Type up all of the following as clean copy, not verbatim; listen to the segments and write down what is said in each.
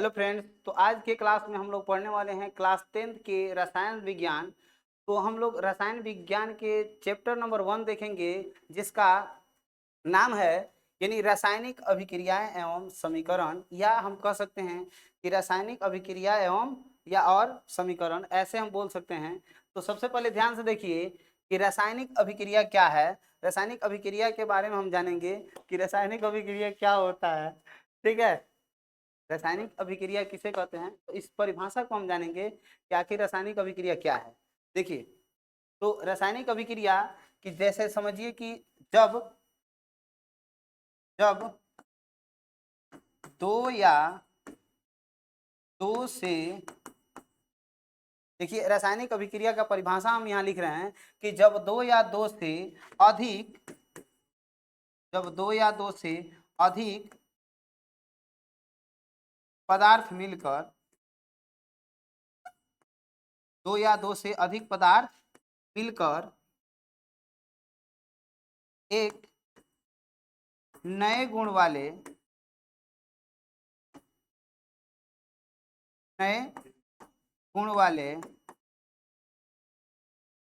Hello friends, तो आज के क्लास में हम लोग पढ़ने वाले हैं क्लास 10th के रसायन विज्ञान। तो हम लोग रसायन विज्ञान के चैप्टर नंबर 1 देखेंगे, जिसका नाम है यानी रासायनिक अभिक्रियाएं एवं समीकरण, या हम कह सकते हैं कि रासायनिक अभिक्रिया एवं या और समीकरण, ऐसे हम बोल सकते हैं। तो सबसे पहले ध्यान से देखिए कि रासायनिक अभिक्रिया क्या है। रासायनिक अभिक्रिया के बारे में हम जानेंगे कि रासायनिक अभिक्रिया क्या होता है। ठीक है, रासायनिक अभिक्रिया किसे कहते हैं, तो इस परिभाषा को हम जानेंगे कि आखिर रासायनिक अभिक्रिया क्या है। देखिए, तो रासायनिक अभिक्रिया कि जैसे समझिए कि जब जब दो या दो से, देखिए रासायनिक अभिक्रिया का परिभाषा हम यहाँ लिख रहे हैं कि जब दो या दो से अधिक जब दो या दो से अधिक पदार्थ मिलकर दो या दो से अधिक पदार्थ मिलकर एक नए गुण वाले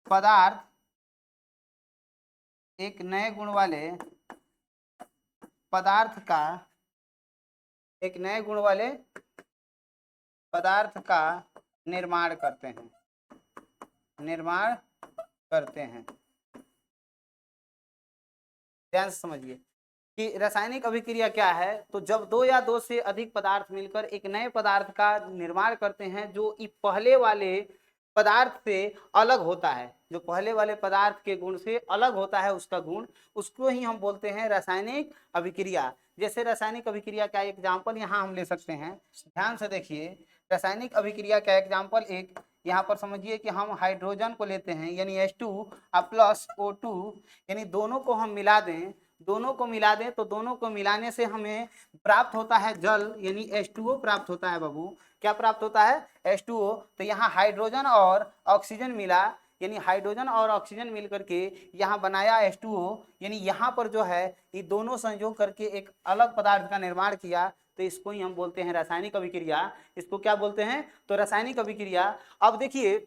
पदार्थ एक नए गुण वाले पदार्थ का एक नए गुण वाले पदार्थ का निर्माण करते हैं। ध्यान से समझिए कि रासायनिक अभिक्रिया क्या है। तो जब दो या दो से अधिक पदार्थ मिलकर एक नए पदार्थ का निर्माण करते हैं जो पहले वाले पदार्थ से अलग होता है, जो पहले वाले पदार्थ के गुण से अलग होता है, उसका गुण, उसको ही हम बोलते हैं रासायनिक अभिक्रिया। जैसे रासायनिक अभिक्रिया का एग्जाम्पल यहाँ हम ले सकते हैं। ध्यान से देखिए, रासायनिक अभिक्रिया का एग्जाम्पल एक यहाँ पर समझिए कि हम हाइड्रोजन को लेते हैं यानी H2 प्लस O2, यानी दोनों को हम मिला दें तो दोनों को मिलाने से हमें प्राप्त होता है जल, यानी H2O प्राप्त होता है। बाबू, क्या प्राप्त होता है? H2O। तो यहाँ हाइड्रोजन और ऑक्सीजन मिला, यानी हाइड्रोजन और ऑक्सीजन मिल करके यहाँ बनाया H2O, यानी यहाँ पर जो है ये दोनों संयोग करके एक अलग पदार्थ का निर्माण किया। तो इसको ही हम बोलते हैं रासायनिक अभिक्रिया। इसको क्या बोलते हैं? तो रासायनिक अभिक्रिया। अब देखिए,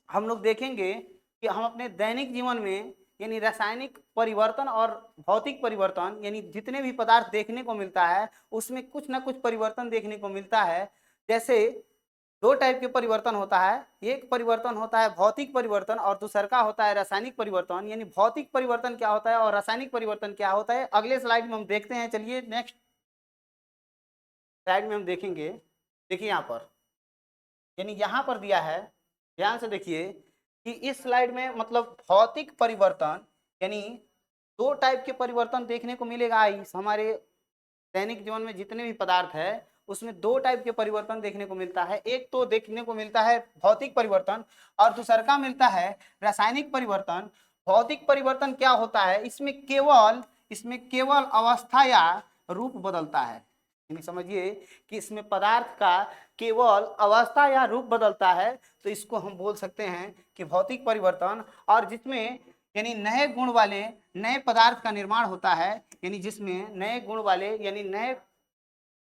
हम लोग देखेंगे कि हम अपने दैनिक जीवन में यानी रासायनिक परिवर्तन और भौतिक परिवर्तन, यानी जितने भी पदार्थ देखने को मिलता है उसमें कुछ ना कुछ परिवर्तन देखने को मिलता है। जैसे दो टाइप के परिवर्तन होता है, एक परिवर्तन होता है भौतिक परिवर्तन और दूसरा का होता है रासायनिक परिवर्तन। यानी भौतिक परिवर्तन क्या होता है और रासायनिक परिवर्तन क्या होता है, अगले स्लाइड में हम देखते हैं। चलिए नेक्स्ट स्लाइड में हम देखेंगे। देखिए यहाँ पर, यानी यहाँ पर दिया है, ध्यान से देखिए कि इस स्लाइड में मतलब भौतिक परिवर्तन यानी दो टाइप के परिवर्तन देखने को मिलेगा। इस हमारे दैनिक जीवन में जितने भी पदार्थ है उसमें दो टाइप के परिवर्तन देखने को मिलता है। एक तो देखने को मिलता है भौतिक परिवर्तन और दूसरा का मिलता है रासायनिक परिवर्तन। भौतिक परिवर्तन क्या होता है? इसमें केवल अवस्था या रूप बदलता है। यानी समझिए कि इसमें पदार्थ का केवल अवस्था या रूप बदलता है, तो इसको हम बोल सकते हैं कि भौतिक परिवर्तन। और जिसमें यानी नए गुण वाले नए पदार्थ का निर्माण होता है, यानी जिसमें नए गुण वाले यानी नए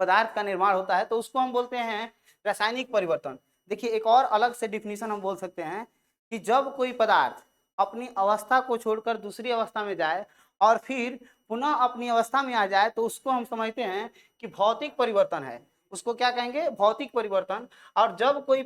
पदार्थ का निर्माण होता है, तो उसको हम बोलते हैं रासायनिक परिवर्तन। देखिए, एक और अलग से डिफिनीशन हम बोल सकते हैं कि जब कोई पदार्थ अपनी अवस्था को छोड़कर दूसरी अवस्था में जाए और फिर पुनः अपनी अवस्था में आ जाए, तो उसको हम समझते हैं कि भौतिक परिवर्तन है। उसको क्या कहेंगे? भौतिक परिवर्तन। और जब कोई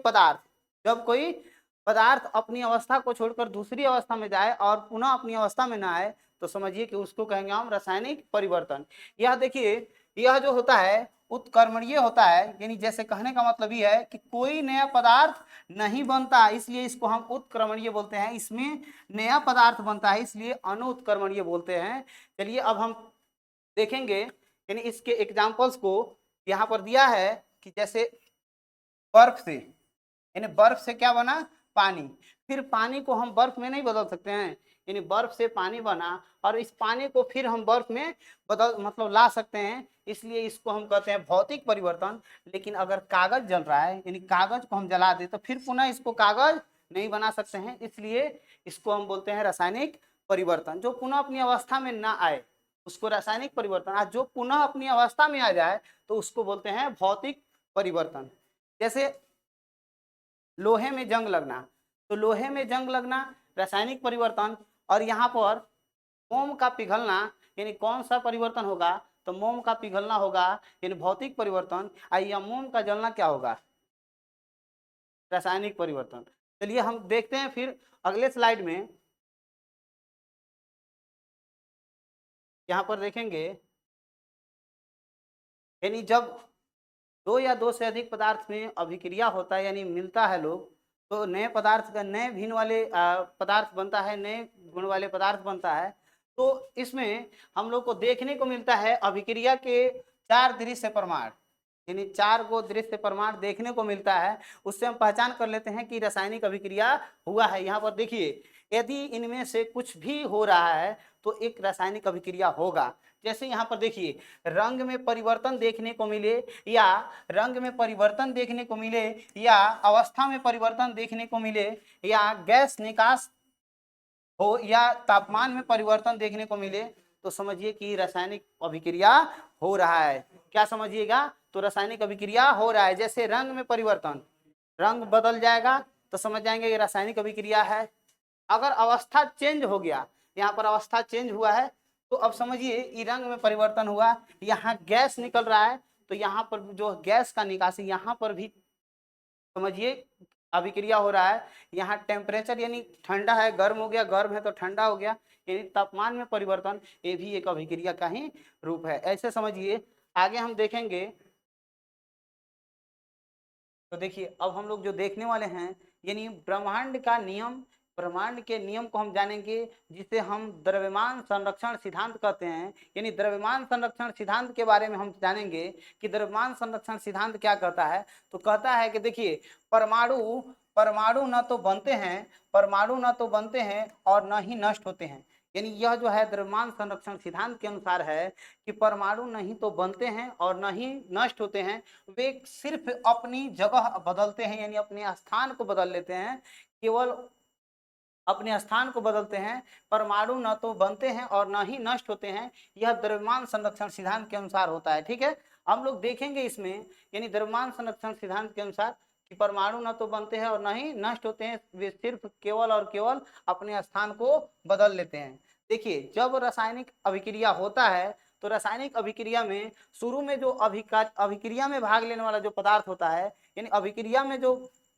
पदार्थ अपनी अवस्था को छोड़कर दूसरी अवस्था में जाए और पुनः अपनी अवस्था में ना आए, तो समझिए कि उसको कहेंगे हम रासायनिक परिवर्तन। यह देखिए, यह जो होता है उत्क्रमणीय होता है, यानी जैसे कहने का मतलब ये है कि कोई नया पदार्थ नहीं बनता, इसलिए इसको हम उत्क्रमणीय बोलते हैं। इसमें नया पदार्थ बनता है, इसलिए अनुत्क्रमणीय बोलते हैं। चलिए अब हम देखेंगे, यानी इसके एग्जाम्पल्स को यहाँ पर दिया है कि जैसे बर्फ से, यानी बर्फ से क्या बना? पानी। फिर पानी को हम बर्फ में नहीं बदल सकते हैं, यानी बर्फ से पानी बना और इस पानी को फिर हम बर्फ में बदल मतलब ला सकते हैं, इसलिए इसको हम कहते हैं भौतिक परिवर्तन। लेकिन अगर कागज जल रहा है, यानी कागज को हम जला दे, तो फिर पुनः इसको कागज नहीं बना सकते हैं, इसलिए इसको हम बोलते हैं रासायनिक परिवर्तन। जो पुनः अपनी अवस्था में ना आए उसको रासायनिक परिवर्तन, और जो पुनः अपनी अवस्था में आ जाए तो उसको बोलते हैं भौतिक परिवर्तन। जैसे लोहे में जंग लगना, तो लोहे में जंग लगना रासायनिक परिवर्तन, और यहाँ पर मोम का पिघलना यानी कौन सा परिवर्तन होगा, तो मोम का पिघलना होगा यानी भौतिक परिवर्तन, या मोम का जलना क्या होगा, रासायनिक परिवर्तन। चलिए हम देखते हैं फिर अगले स्लाइड में, यहाँ पर देखेंगे यानी जब दो या दो से अधिक पदार्थ में अभिक्रिया होता है यानी मिलता है लोग, तो नए पदार्थ का नए भिन्न वाले पदार्थ बनता है, नए गुण वाले पदार्थ बनता है। तो इसमें हम लोग को देखने को मिलता है अभिक्रिया के 4 दृश्य प्रमाण, यानी 4 को दृश्य प्रमाण देखने को मिलता है। उससे हम पहचान कर लेते हैं कि रासायनिक अभिक्रिया हुआ है। यहाँ पर देखिए, यदि इनमें से कुछ भी हो रहा है तो एक रासायनिक अभिक्रिया होगा। जैसे यहाँ पर देखिए, रंग में परिवर्तन देखने को मिले, या रंग में परिवर्तन देखने को मिले, या अवस्था में परिवर्तन देखने को मिले, या गैस निकास हो, या तापमान में परिवर्तन देखने को मिले, तो समझिए कि रासायनिक अभिक्रिया हो रहा है। क्या समझिएगा, तो रासायनिक अभिक्रिया हो रहा है। जैसे रंग में परिवर्तन, रंग बदल जाएगा तो समझ जाएंगे ये रासायनिक अभिक्रिया है। अगर अवस्था चेंज हो गया, यहाँ पर अवस्था चेंज हुआ है, तो अब समझिए ये रंग में परिवर्तन हुआ, यहाँ गैस निकल रहा है, तो यहाँ पर जो गैस का निकासी, यहाँ पर भी समझिए अभिक्रिया हो रहा है। यहाँ टेम्परेचर यानी ठंडा है गर्म हो गया, गर्म है तो ठंडा हो गया, यानी तापमान में परिवर्तन, ये भी एक अभिक्रिया का ही रूप है। ऐसे समझिए। आगे हम देखेंगे तो देखिए, अब हम लोग जो देखने वाले हैं यानी ब्रह्मांड का नियम, ब्रह्मांड के नियम को हम जानेंगे, जिसे हम द्रव्यमान संरक्षण सिद्धांत कहते हैं। यानी द्रव्यमान संरक्षण सिद्धांत के बारे में हम जानेंगे कि द्रव्यमान संरक्षण सिद्धांत क्या कहता है। तो कहता है कि देखिए, परमाणु परमाणु न तो बनते हैं, परमाणु न तो बनते हैं और न ही नष्ट होते हैं। यानी यह जो है द्रव्यमान संरक्षण सिद्धांत के अनुसार है कि परमाणु नहीं तो बनते हैं और न ही नष्ट होते हैं, वे सिर्फ अपनी जगह बदलते हैं, यानी अपने स्थान को बदल लेते हैं, केवल अपने स्थान को बदलते हैं। परमाणु न तो बनते हैं और न ही नष्ट होते हैं, यह द्रव्यमान संरक्षण सिद्धांत के अनुसार होता है। ठीक है, हम लोग देखेंगे इसमें, यानी द्रव्यमान संरक्षण सिद्धांत के अनुसार कि परमाणु न तो बनते हैं और न ही नष्ट होते हैं, वे सिर्फ केवल और केवल अपने स्थान को बदल लेते हैं। देखिए, जब रासायनिक अभिक्रिया होता है तो रासायनिक अभिक्रिया में शुरू में जो अभिक्रिया में भाग लेने वाला जो पदार्थ होता है, यानी अभिक्रिया में जो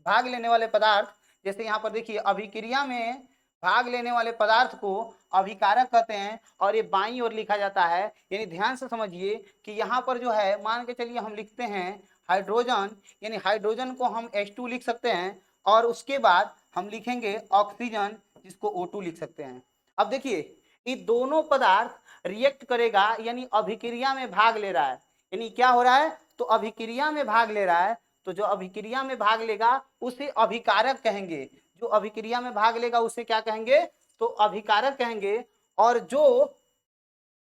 भाग लेने वाले पदार्थ, जैसे यहाँ पर देखिए अभिक्रिया में भाग लेने वाले पदार्थ को अभिकारक कहते हैं, और ये बाईं ओर लिखा जाता है। यानी ध्यान से समझिए कि यहाँ पर जो है, मान के चलिए हम लिखते हैं हाइड्रोजन, यानी हाइड्रोजन को हम H2 लिख सकते हैं, और उसके बाद हम लिखेंगे ऑक्सीजन, जिसको O2 लिख सकते हैं। अब देखिए, ये दोनों पदार्थ रिएक्ट करेगा, यानी अभिक्रिया में भाग ले रहा है। यानी क्या हो रहा है, तो अभिक्रिया में भाग ले रहा है, तो जो अभिक्रिया में भाग लेगा उसे अभिकारक कहेंगे। जो अभिक्रिया में भाग लेगा उसे क्या कहेंगे, तो अभिकारक कहेंगे। और जो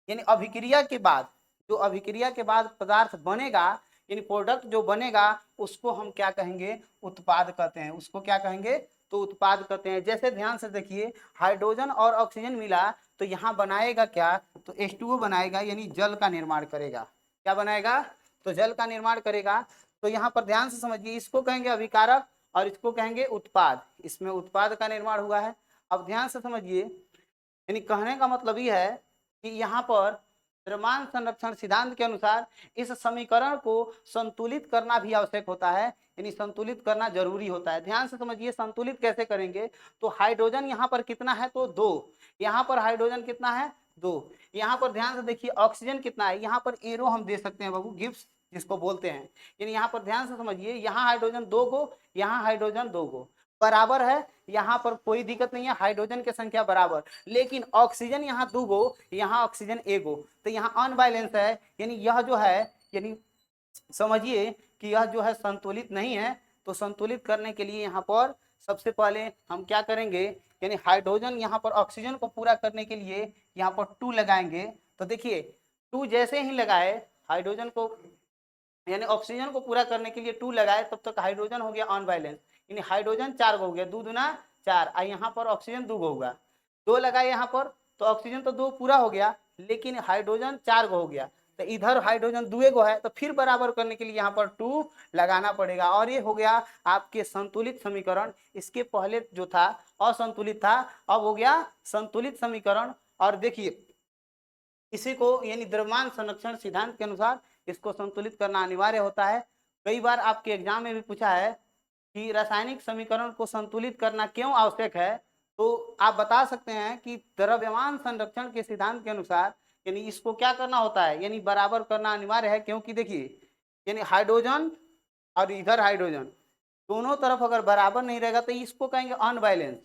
यानी अभिक्रिया के बाद, जो अभिक्रिया के बाद पदार्थ बनेगा, यानी प्रोडक्ट जो बनेगा, उसको हम क्या कहेंगे, उत्पाद कहते हैं। उसको क्या कहेंगे, तो उत्पाद कहते हैं। जैसे ध्यान से देखिए, हाइड्रोजन और ऑक्सीजन मिला तो यहाँ बनाएगा क्या, तो H2O बनाएगा, यानी जल का निर्माण करेगा। क्या बनाएगा, तो जल का निर्माण करेगा। तो यहाँ पर ध्यान से समझिए, इसको कहेंगे अभिकारक और इसको कहेंगे उत्पाद। इसमें उत्पाद का निर्माण हुआ है। अब ध्यान से समझिए, यानी कहने का मतलब ये है कि यहाँ पर द्रव्यमान संरक्षण सिद्धांत के अनुसार इस समीकरण को संतुलित करना भी आवश्यक होता है, यानी संतुलित करना जरूरी होता है। ध्यान से समझिए, संतुलित कैसे करेंगे, तो हाइड्रोजन यहाँ पर कितना है, तो 2, यहाँ पर हाइड्रोजन कितना है, 2, यहाँ पर ध्यान से देखिए ऑक्सीजन कितना है, यहाँ पर एरो हम दे सकते हैं बाबू, गिब्स जिसको बोलते हैं। यानी यहाँ पर ध्यान से समझिए, यहाँ हाइड्रोजन 2 गो, यहाँ हाइड्रोजन 2 गो, बराबर है, यहाँ पर कोई दिक्कत नहीं है, हाइड्रोजन की संख्या बराबर। लेकिन ऑक्सीजन यहाँ 2 गो, यहाँ ऑक्सीजन 1 गो, तो यहाँ अनबैलेंस है। यानी यह जो है, यानी समझिए कि यह जो है संतुलित नहीं है। तो संतुलित करने के लिए यहाँ पर सबसे पहले हम क्या करेंगे, यानी हाइड्रोजन यहाँ पर ऑक्सीजन को पूरा करने के लिए यहाँ पर 2 लगाएंगे। तो देखिए 2 जैसे ही लगाए हाइड्रोजन को, यानी ऑक्सीजन को पूरा करने के लिए 2 लगाए, तब तक हाइड्रोजन हो गया अनबैलेंस, यानी हाइड्रोजन 4 गो हो गया, 2 दूना 4, और यहाँ पर ऑक्सीजन 2 गो होगा। 2 लगाए यहाँ पर तो ऑक्सीजन तो 2 पूरा हो गया, लेकिन हाइड्रोजन 4 गो हो गया। तो इधर हाइड्रोजन दुएगो है, तो फिर बराबर करने के लिए यहाँ पर 2 लगाना पड़ेगा, और ये हो गया आपके संतुलित समीकरण। इसके पहले जो था असंतुलित था, अब हो गया संतुलित समीकरण। और देखिए इसी को यानी द्रव्यमान संरक्षण सिद्धांत के अनुसार इसको संतुलित करना अनिवार्य होता है। कई बार आपके एग्जाम में भी पूछा है कि रासायनिक समीकरण को संतुलित करना क्यों आवश्यक है, तो आप बता सकते हैं कि द्रव्यमान संरक्षण के सिद्धांत के अनुसार यानी इसको क्या करना होता है, यानी बराबर करना अनिवार्य है। क्योंकि देखिए यानी हाइड्रोजन और इधर हाइड्रोजन दोनों तरफ अगर बराबर नहीं रहेगा तो इसको कहेंगे अनबैलेंस।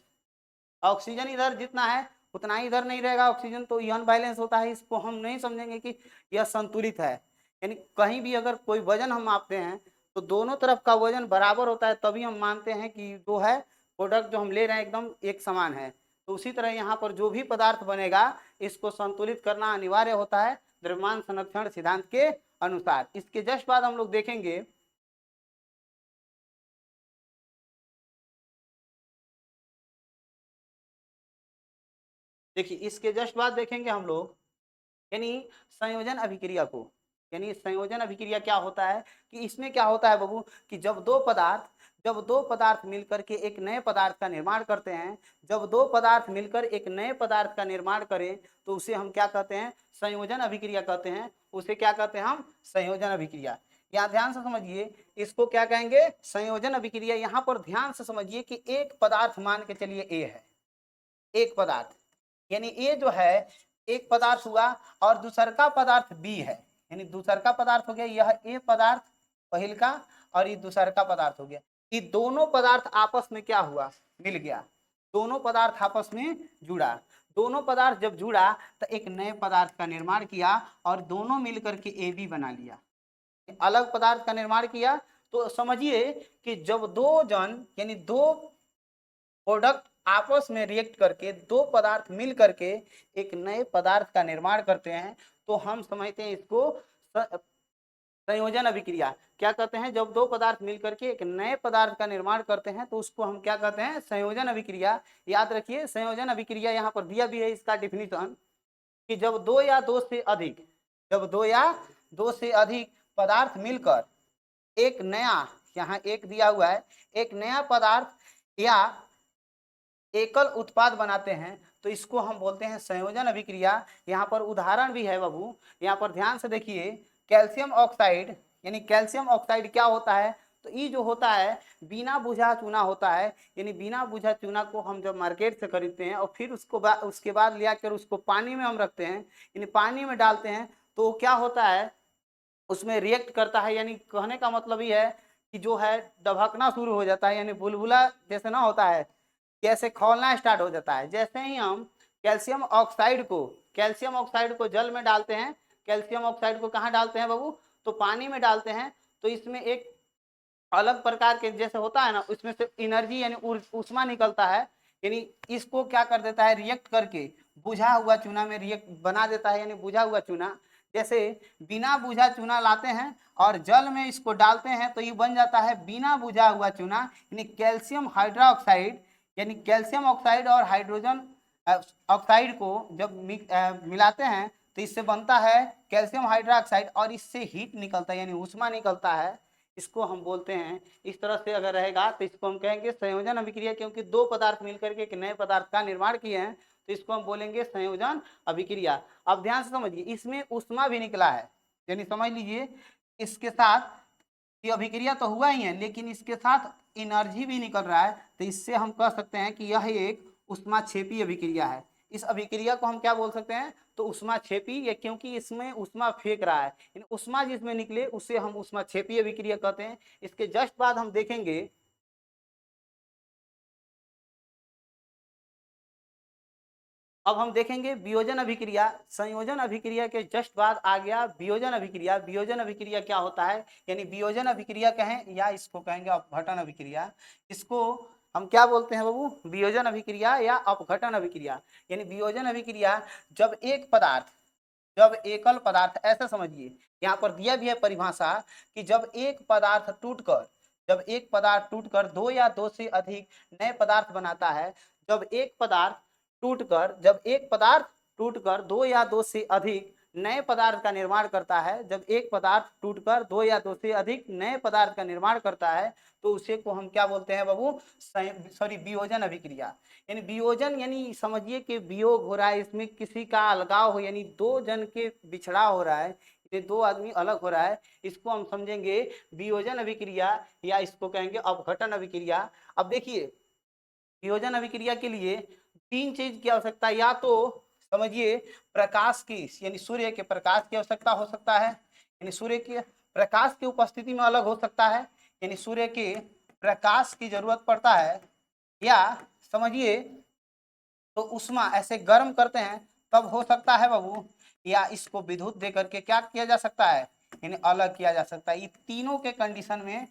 ऑक्सीजन इधर जितना है उतना ही इधर नहीं रहेगा ऑक्सीजन, तो ये अनबैलेंस होता है। इसको हम नहीं समझेंगे कि यह संतुलित है। यानी कहीं भी अगर कोई वजन हम मापते हैं तो दोनों तरफ का वजन बराबर होता है, तभी हम मानते हैं कि जो है प्रोडक्ट जो हम ले रहे हैं एकदम एक समान है। तो उसी तरह यहाँ पर जो भी पदार्थ बनेगा इसको संतुलित करना अनिवार्य होता है द्रव्यमान संरक्षण सिद्धांत के अनुसार। इसके जस्ट बाद हम लोग देखेंगे देखिए इसके जस्ट बाद देखेंगे हम लोग यानी संयोजन अभिक्रिया को। यानी संयोजन अभिक्रिया क्या होता है कि इसमें क्या होता है बाबू कि जब दो पदार्थ मिलकर के एक नए पदार्थ का निर्माण करते हैं, जब दो पदार्थ मिलकर एक नए पदार्थ का निर्माण करें तो उसे हम क्या कहते हैं, संयोजन अभिक्रिया कहते हैं। उसे क्या कहते हैं हम, संयोजन अभिक्रिया। यहाँ ध्यान से समझिए, इसको क्या कहेंगे, संयोजन अभिक्रिया। यहाँ पर ध्यान से समझिए कि एक पदार्थ मान के चलिए ए है, एक पदार्थ यानी ए जो है एक पदार्थ हुआ, और दूसरा पदार्थ बी है। यानी दूसरा पदार्थ हो गया यह ए पदार्थ पहल का, और ये दूसरा पदार्थ हो गया। ये दोनों पदार्थ आपस में क्या हुआ, मिल गया, दोनों पदार्थ आपस में जुड़ा। दोनों पदार्थ जब जुड़ा तो एक नए पदार्थ का निर्माण किया, और दोनों मिलकर के ए बी बना लिया, अलग पदार्थ का निर्माण किया। तो समझिए कि जब दो जन यानी दो प्रोडक्ट आपस में रिएक्ट करके, दो पदार्थ मिल करके एक नए पदार्थ का निर्माण करते हैं, तो हम समझते हैं इसको संयोजन अभिक्रिया। क्या कहते हैं, जब दो पदार्थ मिलकर के एक नए पदार्थ का निर्माण करते हैं तो उसको हम क्या कहते हैं, संयोजन अभिक्रिया। याद रखिए संयोजन अभिक्रिया यहाँ पर दिया भी है इसका डिफिनीशन कि जब दो या दो से अधिक पदार्थ मिलकर एक नया, यहाँ एक दिया हुआ है, एक नया पदार्थ या एकल उत्पाद बनाते हैं तो इसको हम बोलते हैं संयोजन अभिक्रिया। यहाँ पर उदाहरण भी है बाबू, यहाँ पर ध्यान से देखिए, कैल्शियम ऑक्साइड। यानी कैल्शियम ऑक्साइड क्या होता है, तो ये जो होता है बिना बुझा चूना होता है। यानी बिना बुझा चूना को हम जब मार्केट से खरीदते हैं और फिर उसके बाद ले आकर उसको पानी में हम रखते हैं, यानी पानी में डालते हैं, तो क्या होता है उसमें रिएक्ट करता है। यानी कहने का मतलब ये है कि जो है दबकना शुरू हो जाता है, यानी बुलबुला जैसे ना होता है, कैसे खौलना स्टार्ट हो जाता है। जैसे ही हम कैल्शियम ऑक्साइड को जल में डालते हैं, कैल्शियम ऑक्साइड को कहाँ डालते हैं बाबू, तो पानी में डालते हैं, तो इसमें एक अलग प्रकार के जैसे होता है ना, उसमें से एनर्जी यानी ऊष्मा निकलता है। यानी इसको क्या कर देता है, रिएक्ट करके बुझा हुआ चूना में रिएक्ट बना देता है। यानी बुझा हुआ चूना, जैसे बिना बुझा चूना लाते हैं और जल में इसको डालते हैं तो ये बन जाता है बिना बुझा हुआ चूना, यानी कैल्शियम हाइड्रोक्साइड। यानी कैल्शियम ऑक्साइड और हाइड्रोजन ऑक्साइड को जब मिलाते हैं तो इससे बनता है कैल्शियम हाइड्रोक्साइड, और इससे हीट निकलता है यानी ऊष्मा निकलता है। इसको हम बोलते हैं, इस तरह से अगर रहेगा तो इसको हम कहेंगे संयोजन अभिक्रिया। क्योंकि दो पदार्थ मिलकर के एक नए पदार्थ का निर्माण किए हैं तो इसको हम बोलेंगे संयोजन अभिक्रिया। अब ध्यान से समझिए, इसमें ऊष्मा भी निकला है, यानी समझ लीजिए इसके साथ ये अभिक्रिया तो हुआ ही है, लेकिन इसके साथ एनर्जी भी निकल रहा है। तो इससे हम कह सकते हैं कि यह एक ऊष्माक्षेपी अभिक्रिया है। इस अभिक्रिया को हम क्या बोल सकते हैं, तो ऊष्माक्षेपी, या क्योंकि इसमें ऊष्मा फेंक रहा है, ऊष्मा जिसमें निकले उसे हम ऊष्माक्षेपी अभिक्रिया कहते हैं। इसके जस्ट बाद हम देखेंगे अब हम देखेंगे वियोजन अभिक्रिया। संयोजन अभिक्रिया के जस्ट बाद आ गया वियोजन अभिक्रिया। वियोजन अभिक्रिया क्या होता है, यानी वियोजन अभिक्रिया कहें या इसको कहेंगे अपघटन अभिक्रिया। इसको हम क्या बोलते हैं बाबू, वियोजन अभिक्रिया या अपघटन अभिक्रिया। यानी वियोजन अभिक्रिया जब एक पदार्थ, जब एकल पदार्थ, ऐसा समझिए यहाँ पर दिया भी है परिभाषा कि जब एक पदार्थ टूटकर दो या दो से अधिक नए पदार्थ बनाता है, जब एक पदार्थ टूटकर दो या दो से अधिक नए पदार्थ का निर्माण करता है, जब एक पदार्थ टूटकर दो या दो से अधिक नए पदार्थ का निर्माण करता है तो उसे को हम क्या बोलते हैं बाबू, सॉरी वियोजन अभिक्रिया। यानी वियोजन यानी समझिए कि वियोग हो रहा है, इसमें किसी का अलगाव हो, यानी दो जन के बिछड़ा हो रहा है, ये दो आदमी अलग हो रहा है, इसको हम समझेंगे वियोजन अभिक्रिया या इसको कहेंगे अपघटन अभिक्रिया। अब देखिए वियोजन अभिक्रिया के लिए तीन चीज की आवश्यकता, या तो समझिए प्रकाश की यानी सूर्य के प्रकाश की आवश्यकता हो सकता है, यानी सूर्य के प्रकाश की उपस्थिति में अलग हो सकता है, यानी सूर्य के प्रकाश की जरूरत पड़ता है, या समझिए तो उष्मा ऐसे गर्म करते हैं तब हो सकता है बाबू, या इसको विद्युत दे करके क्या किया जा सकता है, यानी अलग किया जा सकता है। ये तीनों के कंडीशन में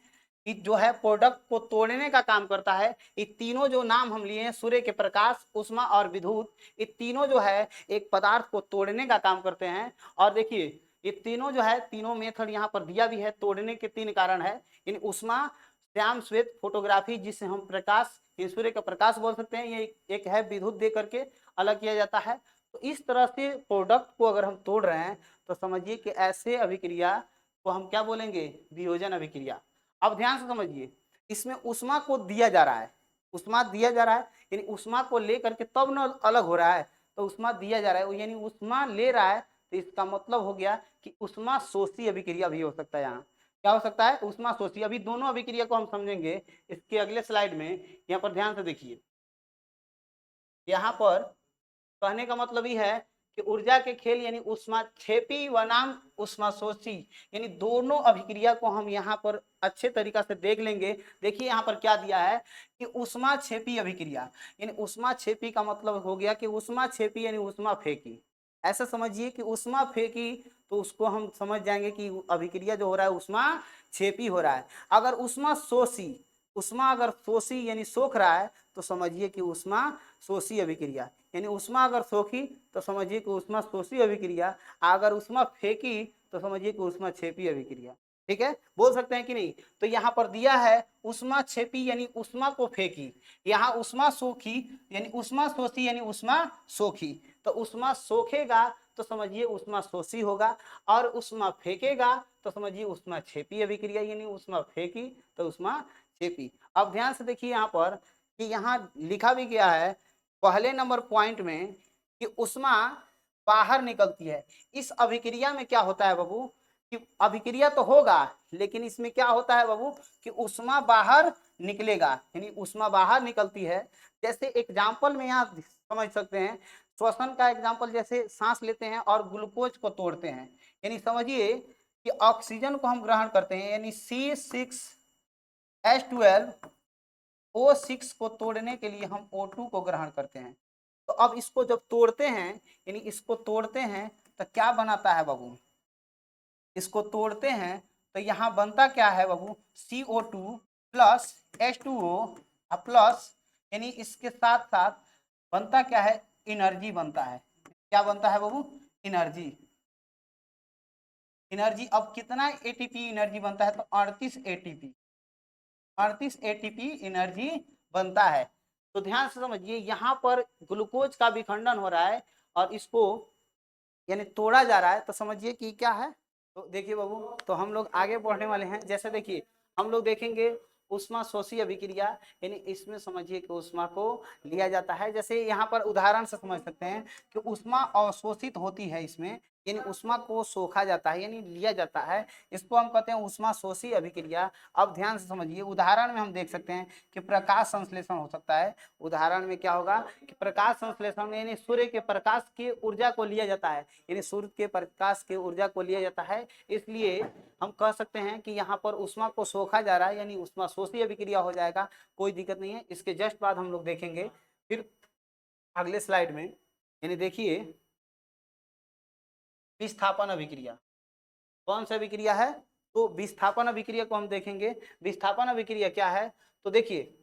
ये जो है प्रोडक्ट को तोड़ने का काम करता है। ये तीनों जो नाम हम लिए हैं, सूर्य के प्रकाश, उष्मा और विद्युत, ये तीनों जो है एक पदार्थ को तोड़ने का काम करते हैं। और देखिए ये तीनों जो है, तीनों मेथड यहाँ पर दिया भी है, तोड़ने के तीन कारण है। यानी उष्मा, श्याम श्वेत फोटोग्राफी जिसे हम प्रकाश, सूर्य का प्रकाश बोल सकते हैं, ये एक है विद्युत दे करके अलग किया जाता है। तो इस तरह से प्रोडक्ट को अगर हम तोड़ रहे हैं तो समझिए कि ऐसे अभिक्रिया को हम क्या बोलेंगे, वियोजन अभिक्रिया। अब ध्यान से समझिए, इसमें उष्मा को दिया जा रहा है, उष्मा दिया जा रहा है, यानी उष्मा को ले करके तब न अलग हो रहा है, तो उष्मा दिया जा रहा है यानी उष्मा ले रहा है, तो इसका मतलब हो गया कि उष्मा शोषी अभिक्रिया भी हो सकता है। यहाँ क्या हो सकता है, उष्मा शोषी। अभी दोनों अभिक्रिया को हम समझेंगे इसके अगले स्लाइड में। यहाँ पर ध्यान से देखिए, यहाँ पर कहने का मतलब ये है कि ऊर्जा के खेल यानी उष्माक्षेपी बनाम उष्माशोषी, यानी दोनों अभिक्रिया को हम यहाँ पर अच्छे तरीका से देख लेंगे। देखिए यहाँ पर क्या दिया है कि उष्माक्षेपी अभिक्रिया, यानी उष्माक्षेपी का मतलब हो गया कि उष्माक्षेपी यानी उष्मा फेंकी। ऐसा समझिए कि उष्मा फेंकी तो उसको हम समझ जाएंगे कि अभिक्रिया जो हो रहा है उष्माक्षेपी हो रहा है। अगर उष्मा शोषी, उष्मा अगर शोषी यानी सोख रहा है तो समझिए कि उष्मा शोषी अभिक्रिया, यानी उष्मा अगर सोखी तो समझिए कि उष्मा शोषी अभिक्रिया, अगर उष्मा फेंकी तो समझिए कि उष्मा छेपी अभिक्रिया। ठीक है, बोल सकते हैं कि नहीं। तो यहाँ पर दिया है उष्मा छेपी यानी उष्मा को फेंकी, यहाँ उष्मा सोखी यानी उष्मा शोषी यानी उष्मा सोखी। तो उष्मा सोखेगा तो समझिए उष्मा शोषी होगा, और उष्मा फेंकेगा तो समझिए उष्मा छेपी अभिक्रिया, यानी उष्मा फेंकी तो उष्मा छेपी। अब ध्यान से देखिए यहाँ पर कि यहाँ लिखा भी गया है पहले नंबर पॉइंट में कि उष्मा बाहर निकलती है। इस अभिक्रिया में क्या होता है बाबू कि अभिक्रिया तो होगा लेकिन इसमें क्या होता है बाबू कि उष्मा बाहर निकलेगा, यानी उष्मा बाहर निकलती है। जैसे एग्जाम्पल में यहाँ समझ सकते हैं, श्वसन का एग्जाम्पल, जैसे सांस लेते हैं और ग्लूकोज को तोड़ते हैं, यानी समझिए कि ऑक्सीजन को हम ग्रहण करते हैं, यानी C6H12O6 को तोड़ने के लिए हम O2 को ग्रहण करते हैं। तो अब इसको जब तोड़ते हैं, यानी इसको तोड़ते हैं तो क्या बनाता है बाबू, इसको तोड़ते हैं तो यहाँ बनता क्या है बाबू, CO2 प्लस H2O प्लस, यानी इसके साथ साथ बनता क्या है, एनर्जी बनता है। क्या बनता है बाबू, एनर्जी। एनर्जी अब कितना एटीपी एनर्जी बनता है, तो 38 एटीपी, 38 एटीपी एनर्जी बनता है। तो ध्यान से समझिए यहाँ पर ग्लूकोज का विखंडन हो रहा है और इसको यानी तोड़ा जा रहा है, तो समझिए कि क्या है। तो देखिए बाबू, तो हम लोग आगे बढ़ने वाले हैं। जैसे देखिए हम लोग देखेंगे उष्मा शोषी अभिक्रिया, यानी इसमें समझिए कि उष्मा को लिया जाता है। जैसे यहाँ पर उदाहरण से समझ सकते हैं कि उष्मा अवशोषित होती है इसमें, यानी उष्मा को सोखा जाता है यानी लिया जाता है, इसको हम कहते हैं उष्मा शोषी अभिक्रिया। अब ध्यान से समझिए, उदाहरण में हम देख सकते हैं कि प्रकाश संश्लेषण हो सकता है। उदाहरण में क्या होगा कि प्रकाश संश्लेषण में यानी सूर्य के प्रकाश की ऊर्जा को लिया जाता है, यानी सूर्य के प्रकाश की ऊर्जा को लिया जाता है, इसलिए हम कह सकते हैं कि यहाँ पर उष्मा को सोखा जा रहा है, यानी उष्मा शोषी अभिक्रिया हो जाएगा। कोई दिक्कत नहीं है। इसके जस्ट बाद हम लोग देखेंगे फिर अगले स्लाइड में, यानी देखिए विस्थापन अभिक्रिया। कौन सा अभिक्रिया है, तो विस्थापन अभिक्रिया को हम देखेंगे। विस्थापन अभिक्रिया क्या है, तो देखिए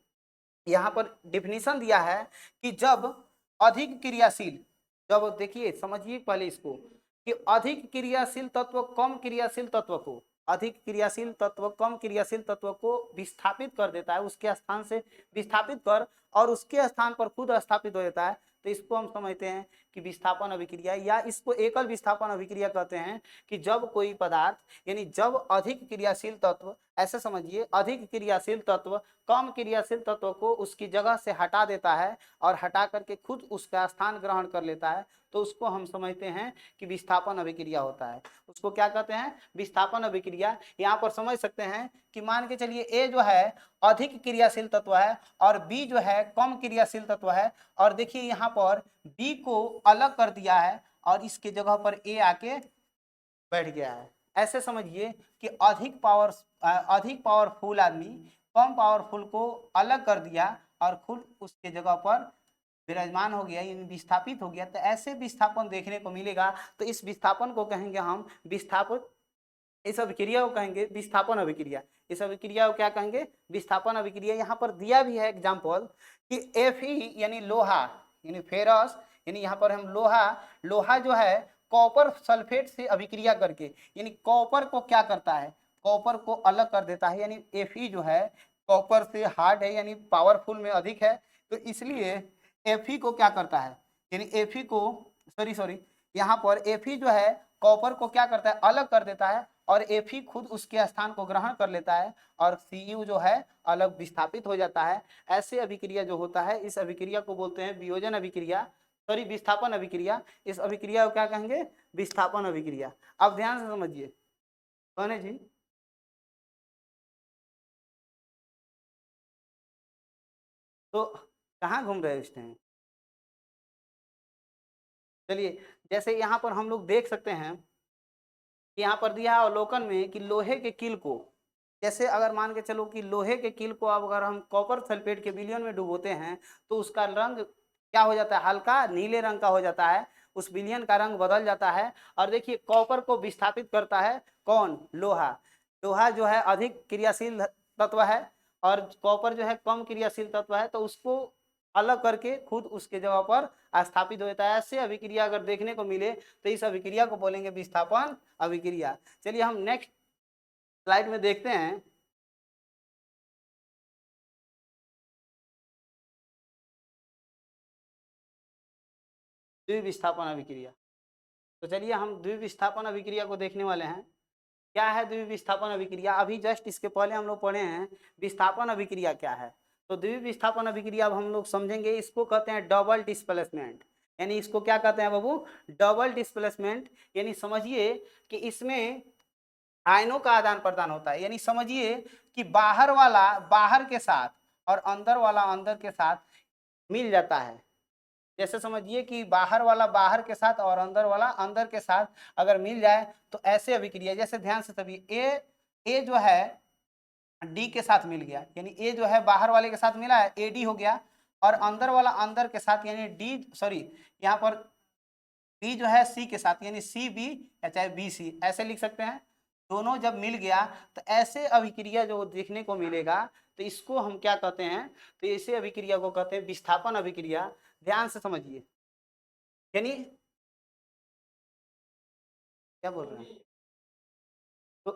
यहाँ पर डिफिनीशन दिया है कि जब अधिक क्रियाशील, जब देखिए समझिए पहले इसको कि अधिक क्रियाशील तत्व कम क्रियाशील तत्व को, अधिक क्रियाशील तत्व कम क्रियाशील तत्व को विस्थापित कर देता है, उसके स्थान से विस्थापित कर और उसके स्थान पर खुद स्थापित हो जाता है, तो इसको हम समझते हैं कि विस्थापन अभिक्रिया, या इसको एकल विस्थापन अभिक्रिया कहते हैं कि जब कोई पदार्थ यानी जब अधिक क्रियाशील तत्व, ऐसे समझिए, अधिक क्रियाशील तत्व कम क्रियाशील तत्व को उसकी जगह से हटा देता है और हटा करके खुद उसका स्थान ग्रहण कर लेता है, तो उसको हम समझते हैं कि विस्थापन अभिक्रिया होता है। उसको क्या कहते हैं? विस्थापन अभिक्रिया। यहाँ पर समझ सकते हैं कि मान के चलिए ए जो है अधिक क्रियाशील तत्व है और बी जो है कम क्रियाशील तत्व है, और देखिए यहाँ पर बी को अलग कर दिया है और इसके जगह पर ए आके बैठ गया है। ऐसे समझिए कि अधिक पावरफुल आदमी कम पावरफुल को अलग कर दिया और खुद उसके जगह पर विराजमान हो गया, यानी विस्थापित हो गया। तो ऐसे विस्थापन देखने को मिलेगा, तो इस विस्थापन को कहेंगे हम विस्थापन, इस अभिक्रिया को कहेंगे विस्थापन अभिक्रिया। इस अभिक्रिया को क्या कहेंगे? विस्थापन अभिक्रिया। यहाँ पर दिया भी है एग्जाम्पल कि Fe यानी लोहा यानी फेरस, यानी यहाँ पर हम लोहा जो है कॉपर सल्फेट से अभिक्रिया करके, यानी कॉपर को क्या करता है? कॉपर को अलग कर देता है, यानी Fe जो है कॉपर से हार्ड है, यानी पावरफुल में अधिक है, तो इसलिए Fe को क्या करता है? यानी Fe को सॉरी यहाँ पर Fe जो है कॉपर को क्या करता है? अलग कर देता है और Fe खुद उसके स्थान को ग्रहण कर लेता है और Cu जो है अलग विस्थापित हो जाता है। ऐसे अभिक्रिया जो होता है, इस अभिक्रिया को बोलते हैं वियोजन अभिक्रिया, सॉरी विस्थापन अभिक्रिया। इस अभिक्रिया को क्या कहेंगे? विस्थापन अभिक्रिया। अब ध्यान से समझिए कौन जी, तो कहाँ घूम रहे हैं इस टाइम? चलिए, जैसे यहाँ पर हम लोग देख सकते हैं कि यहाँ पर दिया है अवलोकन में कि लोहे के कील को, जैसे अगर मान के चलो कि लोहे के कील को अब अगर हम कॉपर सल्फेट के विलयन में डुबोते हैं तो उसका रंग क्या हो जाता है? हल्का नीले रंग का हो जाता है, उस विलयन का रंग बदल जाता है। और देखिए कॉपर को विस्थापित करता है कौन? लोहा। लोहा जो है अधिक क्रियाशील तत्व है और कॉपर जो है कम क्रियाशील तत्व है, तो उसको अलग करके खुद उसके जगह पर स्थापित हो जाता है। ऐसे अभिक्रिया अगर देखने को मिले तो इस अभिक्रिया को बोलेंगे विस्थापन अभिक्रिया। चलिए हम नेक्स्ट स्लाइड में देखते हैं। द्विविस्थापन अभिक्रिया। तो चलिए हम द्विविस्थापन अभिक्रिया को देखने वाले हैं। क्या है द्विविस्थापन अभिक्रिया? अभी जस्ट इसके पहले हम लोग पढ़े हैं विस्थापन अभिक्रिया क्या है। तो द्विविस्थापन अभिक्रिया अब हम लोग समझेंगे। इसको कहते हैं डबल डिस्प्लेसमेंट, यानी इसको क्या कहते हैं बाबू? Double displacement. यानी समझिए कि इसमें आयनों का आदान प्रदान होता है, यानी समझिए कि बाहर वाला बाहर के साथ और अंदर वाला अंदर के साथ मिल जाता है। जैसे समझिए कि बाहर वाला बाहर के साथ और अंदर वाला अंदर के साथ अगर मिल जाए तो ऐसे अभिक्रिया, जैसे ध्यान से तभी ए जो है डी के साथ मिल गया, यानी ए जो है बाहर वाले के साथ मिला है, एडी हो गया, और अंदर वाला अंदर के साथ यानी डी सॉरी यहाँ पर बी जो है सी के साथ, यानी सी बी या चाहे बी सी ऐसे लिख सकते हैं। दोनों जब मिल गया तो ऐसे अभिक्रिया जो देखने को मिलेगा तो इसको हम क्या कहते हैं? तो ऐसे अभिक्रिया को कहते हैं विस्थापन अभिक्रिया। ध्यान से समझिए, यानी क्या बोल रहे हैं? तो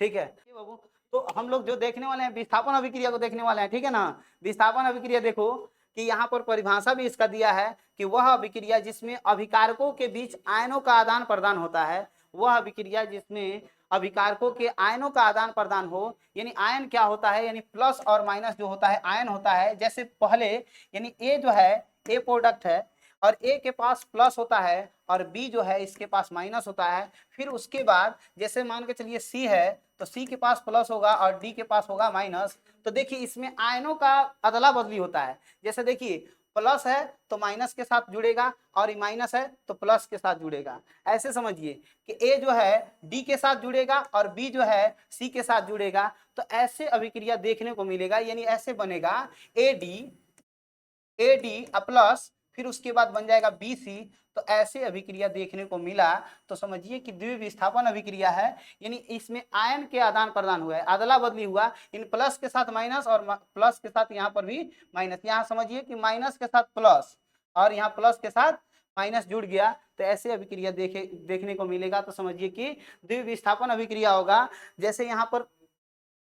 ठीक है बाबू, तो हम लोग जो देखने वाले हैं विस्थापन अभिक्रिया को देखने वाले हैं, ठीक है ना। विस्थापन अभिक्रिया देखो कि यहाँ पर परिभाषा भी इसका दिया है कि वह अभिक्रिया जिसमें अभिकारकों के बीच आयनों का आदान प्रदान होता है, वह अभिक्रिया जिसमें अभिकारकों के आयनों का आदान प्रदान हो। यानी आयन क्या होता है? यानी प्लस और माइनस जो होता है आयन होता है। जैसे पहले यानी ए जो है ए प्रोडक्ट है और ए के पास प्लस होता है और बी जो है इसके पास माइनस होता है। फिर उसके बाद जैसे मान के चलिए सी है तो सी के पास प्लस होगा और डी के पास होगा माइनस। तो देखिए इसमें आयनों का अदला बदली होता है। जैसे देखिए प्लस है तो माइनस के साथ जुड़ेगा और माइनस है तो प्लस के साथ जुड़ेगा। ऐसे समझिए कि ए जो है डी के साथ जुड़ेगा और बी जो है सी के साथ जुड़ेगा। तो ऐसे अभिक्रिया देखने को मिलेगा, यानी ऐसे बनेगा ए डी प्लस, फिर उसके बाद बन जाएगा बी सी। तो ऐसे अभिक्रिया देखने को मिला तो समझिए कि द्विविस्थापन अभिक्रिया है, यानी इसमें आयन के आदान प्रदान हुआ है, अदला बदली हुआ, इन प्लस के साथ माइनस और प्लस के साथ यहाँ पर भी माइनस। यहाँ समझिए कि माइनस के साथ प्लस और यहाँ प्लस के साथ माइनस जुड़ गया। तो ऐसे अभिक्रिया देखने को मिलेगा। तो समझिए कि द्विविस्थापन अभिक्रिया होगा। जैसे यहाँ पर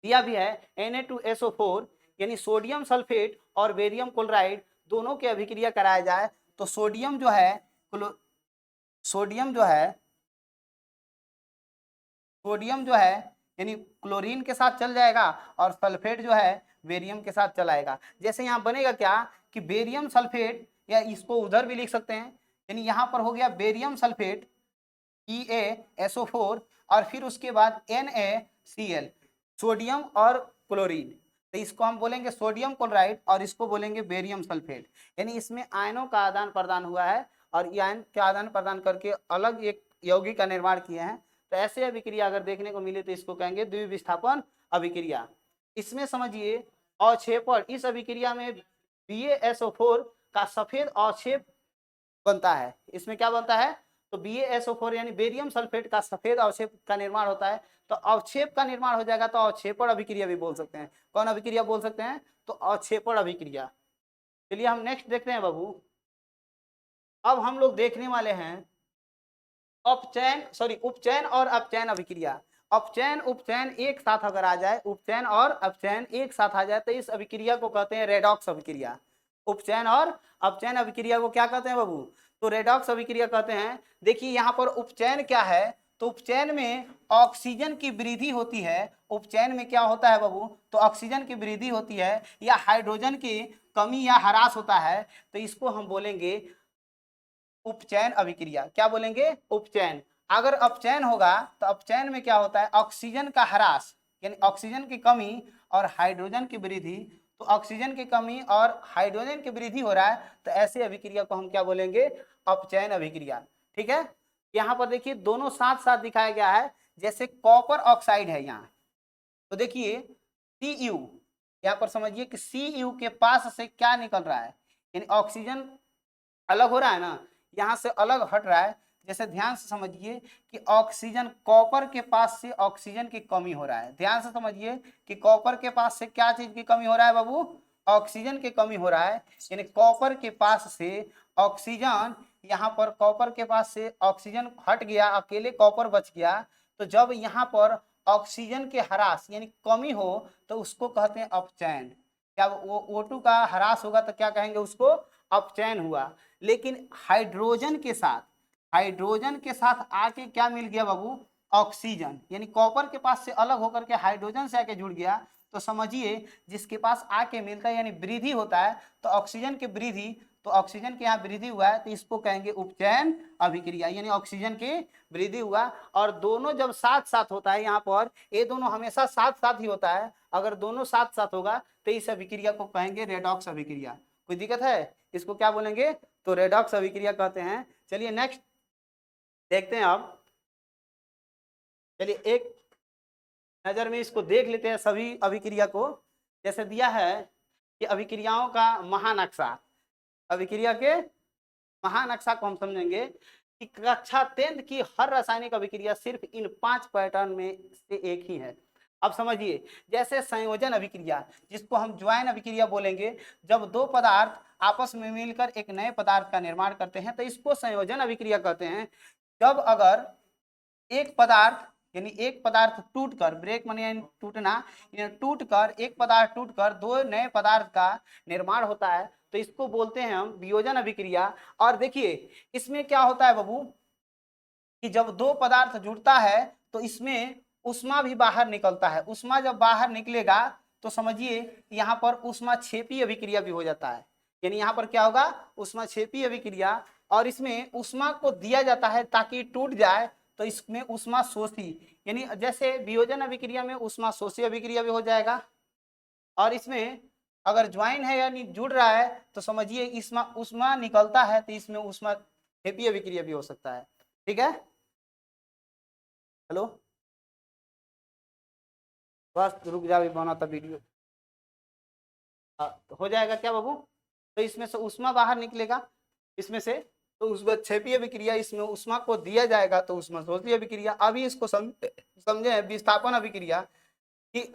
दिया भी है Na2SO4 यानी सोडियम सल्फेट और बेरियम क्लोराइड दोनों के अभिक्रिया कराया जाए तो सोडियम जो है सोडियम जो है यानी क्लोरीन के साथ चल जाएगा और सल्फेट जो है बेरियम के साथ चलाएगा। जैसे यहाँ बनेगा क्या कि बेरियम सल्फेट, या इसको उधर भी लिख सकते हैं, यानी यहाँ पर हो गया बेरियम सल्फेट EaSO4 और फिर उसके बाद NaCl, सोडियम और क्लोरीन। तो इसको हम बोलेंगे सोडियम क्लोराइड और इसको बोलेंगे बेरियम सल्फेट। यानी इसमें आयनों का आदान प्रदान हुआ है और ये आयन के आदान प्रदान करके अलग एक यौगिक का निर्माण किए हैं। तो ऐसे अभिक्रिया अगर देखने को मिले तो इसको कहेंगे द्विविस्थापन अभिक्रिया। इसमें समझिए अवक्षेपण, इस अभिक्रिया में BaSO4 का सफेद अवक्षेप बनता है। इसमें क्या बनता है तो BaSO4 यानी बेरियम सल्फेट का सफेद अवक्षेप का निर्माण होता है। तो अवक्षेप का निर्माण हो जाएगा तो अवक्षेपण अभिक्रिया भी बोल सकते हैं। कौन अभिक्रिया बोल सकते हैं तो अवक्षेपण अभिक्रिया। चलिए हम नेक्स्ट देखते हैं बाबू। अब हम लोग देखने वाले हैं उपचयन और अपचयन अभिक्रिया। अपचयन उपचयन एक साथ अगर आ जाए, उपचयन और अपचयन एक साथ आ जाए तो इस अभिक्रिया को कहते हैं रेडॉक्स अभिक्रिया। उपचयन और अपचयन अभिक्रिया को क्या कहते हैं बाबू तो रेडॉक्स अभिक्रिया कहते हैं। देखिए यहाँ पर उपचयन क्या है तो उपचयन में ऑक्सीजन की वृद्धि होती है। उपचयन में क्या होता है बाबू तो ऑक्सीजन की वृद्धि होती है या हाइड्रोजन की कमी या ह्रास होता है। तो इसको हम बोलेंगे उपचयन अभिक्रिया। क्या बोलेंगे उपचयन। अगर अपचयन होगा तो अपचयन में क्या होता है ऑक्सीजन का ह्रास यानी ऑक्सीजन की कमी और हाइड्रोजन की वृद्धि। तो ऑक्सीजन की कमी और हाइड्रोजन की वृद्धि हो रहा है तो ऐसे अभिक्रिया को हम क्या बोलेंगे अपचयन अभिक्रिया। ठीक है, यहाँ पर देखिए दोनों साथ साथ दिखाया गया है। जैसे कॉपर ऑक्साइड है यहाँ, तो देखिए Cu, यहाँ पर समझिए कि Cu के पास से क्या निकल रहा है यानी ऑक्सीजन अलग हो रहा है ना, यहाँ से अलग हट रहा है। जैसे ध्यान से समझिए कि ऑक्सीजन कॉपर के पास से ऑक्सीजन की कमी हो रहा है। ध्यान से समझिए कि कॉपर के पास से क्या चीज की कमी हो रहा है बाबू ऑक्सीजन की कमी हो रहा है। यानी कॉपर के पास से ऑक्सीजन, यहाँ पर कॉपर के पास से ऑक्सीजन हट गया, अकेले कॉपर बच गया। तो जब यहाँ पर ऑक्सीजन के ह्रास यानी कमी हो तो उसको कहते हैं अपचयन। जब वो O2 का ह्रास होगा तो क्या कहेंगे उसको अपचयन हुआ। लेकिन हाइड्रोजन के साथ आके क्या मिल गया बाबू ऑक्सीजन, यानी कॉपर के पास से अलग होकर के हाइड्रोजन से आके जुड़ गया। तो समझिए जिसके पास आके मिलता है यानी वृद्धि होता है तो ऑक्सीजन की वृद्धि, तो ऑक्सीजन के यहाँ वृद्धि हुआ है तो इसको कहेंगे उपचयन अभिक्रिया यानी ऑक्सीजन की वृद्धि हुआ। और दोनों जब साथ साथ होता है, यहाँ पर ये दोनों हमेशा साथ साथ ही होता है। अगर दोनों साथ साथ होगा तो इस अभिक्रिया को कहेंगे रेडॉक्स अभिक्रिया। कोई दिक्कत है, इसको क्या बोलेंगे तो रेडॉक्स अभिक्रिया कहते हैं। चलिए नेक्स्ट देखते हैं। अब चलिए एक नजर में इसको देख लेते हैं सभी अभिक्रिया को। जैसे दिया है कि अभिक्रियाओं का महानक्शा, अभिक्रिया के महानक्शा को हम समझेंगे कि कक्षा 10 की हर रासायनिक अभिक्रिया सिर्फ इन 5 पैटर्न में से एक ही है। अब समझिए जैसे संयोजन अभिक्रिया जिसको हम ज्वाइन अभिक्रिया बोलेंगे, जब दो पदार्थ आपस में मिलकर एक नए पदार्थ का निर्माण करते हैं तो इसको संयोजन अभिक्रिया कहते हैं। जब अगर एक पदार्थ यानी एक पदार्थ टूटकर, ब्रेक माने टूटना, टूटकर एक पदार्थ टूटकर दो नए पदार्थ का निर्माण होता है तो इसको बोलते हैं हम वियोजन अभिक्रिया। और देखिए इसमें क्या होता है बाबू कि जब दो पदार्थ जुड़ता है तो इसमें उष्मा भी बाहर निकलता है। उष्मा जब बाहर निकलेगा तो समझिए यहाँ पर उष्मा क्षेपी अभिक्रिया भी हो जाता है। यानी यहाँ पर क्या होगा उष्मा क्षेपी अभिक्रिया, और इसमें उष्मा को दिया जाता है ताकि टूट जाए तो इसमें उष्मा शोषी, यानी जैसे वियोजन अभिक्रिया में उष्मा शोषी अभिक्रिया भी हो जाएगा। और इसमें अगर ज्वाइन है यानी जुड़ रहा है तो समझिए इसमें उष्मा निकलता है तो इसमें उष्मा क्षेपी अभिक्रिया भी हो सकता है। ठीक है, हेलो बस रुक जा, भी बना था वीडियो। तो हो जाएगा क्या बाबू, तो इसमें से उष्मा बाहर निकलेगा इसमें से, तो उसमें क्षेपीय अभिक्रिया, इसमें उष्मा को दिया जाएगा तो उष्मा शोषी अभिक्रिया। अभी इसको समझे विस्थापन अभिक्रिया कि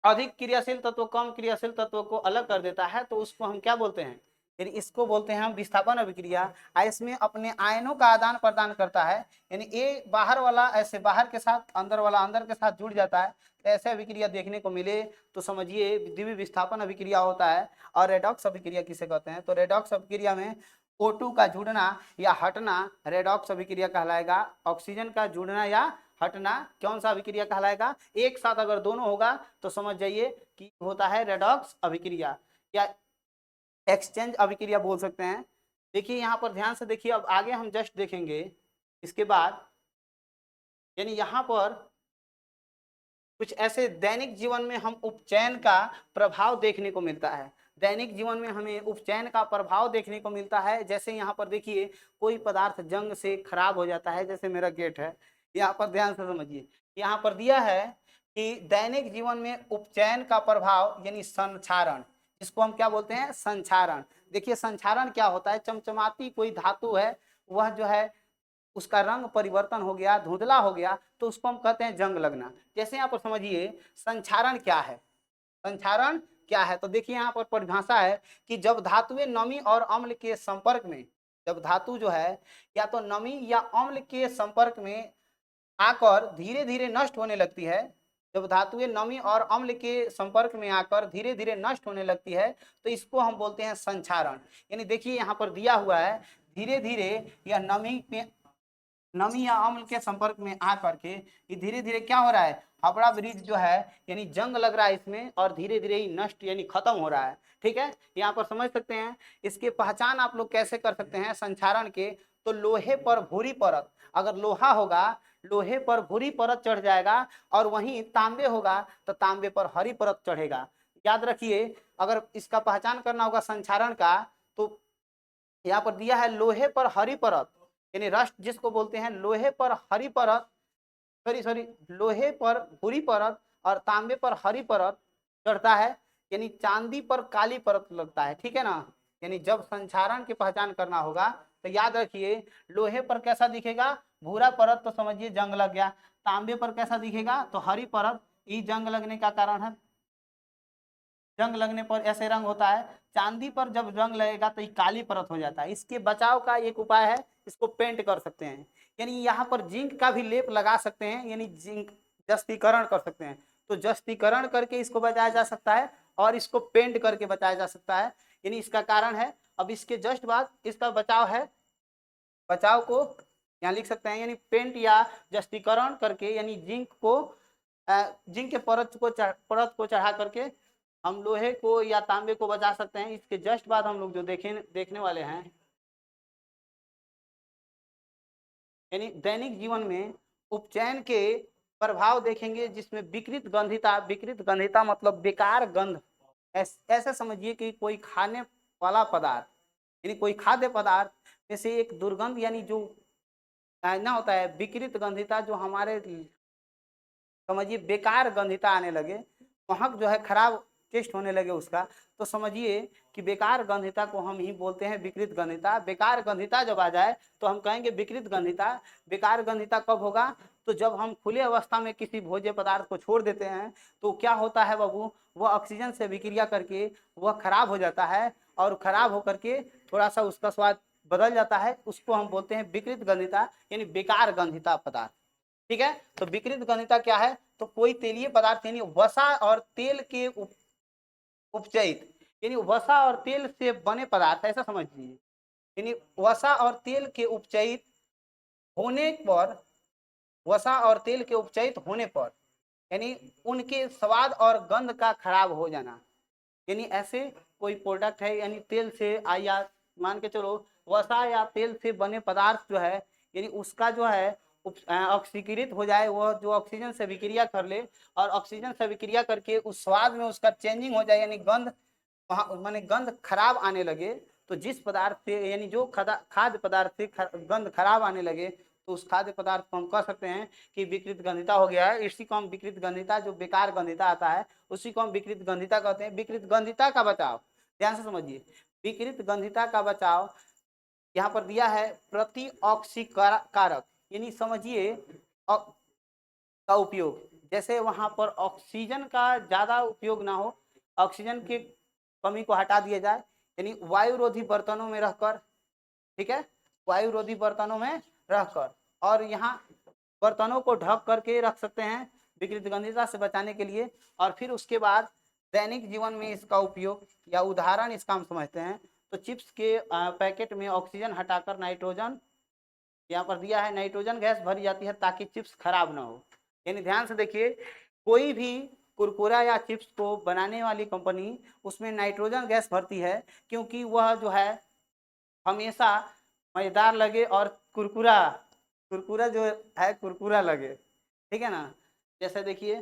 अधिक क्रियाशील तत्व कम क्रियाशील तत्व को अलग कर देता है तो उसको हम क्या बोलते हैं, यानी इसको बोलते हैं हम विस्थापन अभिक्रिया। इसमें अपने आयनों का आदान प्रदान करता है, यानी ए बाहर वाला ऐसे बाहर के साथ, अंदर वाला अंदर के साथ जुड़ जाता है। तो ऐसे अभिक्रिया देखने को मिले तो समझिए द्विविस्थापन अभिक्रिया होता है। और रेडॉक्स अभिक्रिया किसे कहते हैं तो रेडॉक्स अभिक्रिया में O2 का जुड़ना या हटना रेडॉक्स अभिक्रिया कहलाएगा। ऑक्सीजन का जुड़ना या हटना कौन सा अभिक्रिया कहलाएगा? एक साथ अगर दोनों होगा तो समझ जाइए कि होता है रेडॉक्स अभिक्रिया या एक्सचेंज अभिक्रिया बोल सकते हैं। देखिए यहाँ पर ध्यान से देखिए, अब आगे हम जस्ट देखेंगे इसके बाद, यानी यहाँ पर कुछ ऐसे दैनिक जीवन में हम उपचयन का प्रभाव देखने को मिलता है। दैनिक जीवन में हमें उपचयन का प्रभाव देखने को मिलता है। जैसे यहाँ पर देखिए कोई पदार्थ जंग से खराब हो जाता है, जैसे मेरा गेट है, यहाँ पर ध्यान से समझिए, यहाँ पर दिया है कि दैनिक जीवन में उपचयन का प्रभाव यानी संक्षारण, इसको हम क्या बोलते हैं? संक्षारण। देखिए संक्षारण क्या होता है? चमचमाती कोई धातु है, वह जो है उसका रंग परिवर्तन हो गया, धुंधला हो गया, तो उसको हम कहते हैं जंग लगना। जैसे यहाँ पर समझिए संक्षारण क्या है। संक्षारण क्या है तो देखिए यहाँ पर परिभाषा है कि जब धातुएं नमी और अम्ल के संपर्क में, जब धातु जो है या तो नमी या अम्ल के संपर्क में आकर धीरे धीरे नष्ट होने लगती है, जब धातुएं नमी और अम्ल के संपर्क में आकर धीरे धीरे नष्ट होने लगती है तो इसको हम बोलते हैं संक्षारण। यानी देखिए यहाँ पर दिया हुआ है धीरे धीरे या नमी या अम्ल के संपर्क में आ करके ये धीरे धीरे क्या हो रहा है? हावड़ा ब्रिज जो है यानी जंग लग रहा है इसमें और धीरे धीरे ही नष्ट यानी खत्म हो रहा है। ठीक है, यहाँ पर समझ सकते हैं। इसकी पहचान आप लोग कैसे कर सकते हैं संक्षारण के? तो लोहे पर भूरी परत, अगर लोहा होगा लोहे पर भूरी परत चढ़ जाएगा, और वहीं तांबे होगा तो तांबे पर हरी परत चढ़ेगा। याद रखिए, अगर इसका पहचान करना होगा संक्षारण का तो यहाँ पर दिया है लोहे पर हरी परत, यानी रस्ट जिसको बोलते हैं, लोहे पर हरी परत, सॉरी लोहे पर भूरी परत और तांबे पर हरी परत चढ़ता है, यानी चांदी पर काली परत लगता है। ठीक है ना, यानी जब संक्षारण की पहचान करना होगा तो याद रखिए लोहे पर कैसा दिखेगा? भूरा परत, तो समझिए जंग लग गया। तांबे पर कैसा दिखेगा? तो हरी परत, ये जंग लगने का कारण है। जंग लगने पर ऐसे रंग होता है। चांदी पर जब रंग लगेगा तो ये काली परत हो जाता है। इसके बचाव का एक उपाय है, इसको पेंट कर सकते हैं, यानी यहाँ पर जिंक का भी लेप लगा सकते हैं, यानी जिंक जस्तीकरण कर सकते हैं। तो जस्तीकरण करके इसको बचाया जा सकता है और इसको पेंट करके बचाया जा सकता है, यानी इसका कारण है। अब इसके जस्ट बाद इसका बचाव है, बचाव को यहाँ लिख सकते हैं, यानी पेंट या जस्तीकरण करके, यानी जिंक के परत को चढ़ा करके हम लोहे को या तांबे को बचा सकते हैं। इसके जस्ट बाद हम लोग जो देखने वाले हैं, यानी दैनिक जीवन में उपचयन के प्रभाव देखेंगे, जिसमें विकृत गंधिता मतलब बेकार गंध। ऐसे समझिए कि कोई खाने वाला पदार्थ यानी कोई खाद्य पदार्थ में से एक दुर्गंध, यानी जो ना होता है विकृत गंधिता, जो हमारे समझिए बेकार गंधिता आने लगे, महक जो है खराब टेस्ट होने लगे उसका, तो समझिए कि बेकार गंधिता को हम ही बोलते हैं विकृत गंधिता। बेकार गंधिता जब आ जाए तो हम कहेंगे विकृत गंधिता। बेकार गंधिता कब होगा? तो जब हम खुले अवस्था में किसी भोज्य पदार्थ को छोड़ देते हैं तो क्या होता है बाबू? वह ऑक्सीजन से विक्रिया करके वह खराब हो जाता है, और खराब होकर के थोड़ा सा उसका स्वाद बदल जाता है, उसको हम बोलते हैं विकृत गंधिता, यानी बेकार गंधिता पदार्थ। ठीक है, तो विकृत गंधिता क्या है? तो कोई तेलीय पदार्थ यानी वसा और तेल के उपचयित, यानी वसा और तेल से बने पदार्थ, ऐसा समझ लीजिए, यानी वसा और तेल के उपचयित होने पर, वसा और तेल के उपचयित होने पर यानी उनके स्वाद और गंध का खराब हो जाना, यानी ऐसे कोई प्रोडक्ट है, यानी तेल से या मान के चलो वसा या तेल से बने पदार्थ जो है, यानी उसका जो है ऑक्सीकृत हो जाए, वह जो ऑक्सीजन से विक्रिया कर ले और ऑक्सीजन से विक्रिया करके उस स्वाद में उसका चेंजिंग हो जाए, यानी गंध माने गंध खराब आने लगे, तो जिस पदार्थ से यानी जो खाद्य पदार्थ से गंध खराब आने लगे तो उस खाद्य पदार्थ को हम कह सकते हैं कि विकृत गंधिता हो गया है। इसी को हम विकृत गंधिता, जो बेकार गंधिता आता है उसी को हम विकृत गंधिता कहते हैं। विकृत गंधिता का बचाव ध्यान से समझिए, विकृत गंधिता का बचाव यहाँ पर दिया है प्रति ऑक्सीकारक, यानी समझिए का उपयोग, जैसे वहां पर ऑक्सीजन का ज्यादा उपयोग ना हो, ऑक्सीजन की कमी को हटा दिया जाए, यानी वायुरोधी बर्तनों में रहकर, ठीक है, वायुरोधी बर्तनों में रहकर, और यहाँ बर्तनों को ढक करके रख सकते हैं विकृत गंधिता से बचाने के लिए। और फिर उसके बाद दैनिक जीवन में इसका उपयोग या उदाहरण इसका हम समझते हैं, तो चिप्स के पैकेट में ऑक्सीजन हटाकर नाइट्रोजन, यहाँ पर दिया है नाइट्रोजन गैस भरी जाती है ताकि चिप्स खराब ना हो। यानी ध्यान से देखिए, कोई भी कुरकुरा या चिप्स को बनाने वाली कंपनी उसमें नाइट्रोजन गैस भरती है, क्योंकि वह जो है हमेशा मजेदार लगे और कुरकुरा कुरकुरा जो है कुरकुरा लगे, ठीक है ना। जैसे देखिए,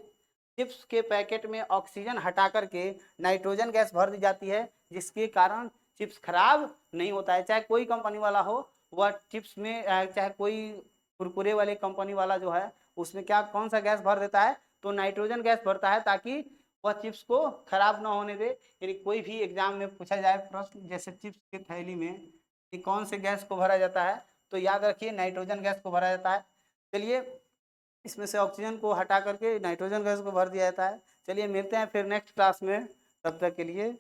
चिप्स के पैकेट में ऑक्सीजन हटा करके नाइट्रोजन गैस भर दी जाती है, जिसके कारण चिप्स खराब नहीं होता है। चाहे कोई कंपनी वाला हो, वह चिप्स में चाहे कोई कुरकुरे वाले कंपनी वाला जो है उसमें क्या कौन सा गैस भर देता है, तो नाइट्रोजन गैस भरता है ताकि वह चिप्स को खराब ना होने दे। यदि कोई भी एग्जाम में पूछा जाए प्रश्न, जैसे चिप्स की थैली में कि कौन से गैस को भरा जाता है, तो याद रखिए नाइट्रोजन गैस को भरा जाता है। चलिए, इसमें से ऑक्सीजन को हटा करके नाइट्रोजन गैस को भर दिया जाता है। चलिए मिलते हैं फिर नेक्स्ट क्लास में, तब तक के लिए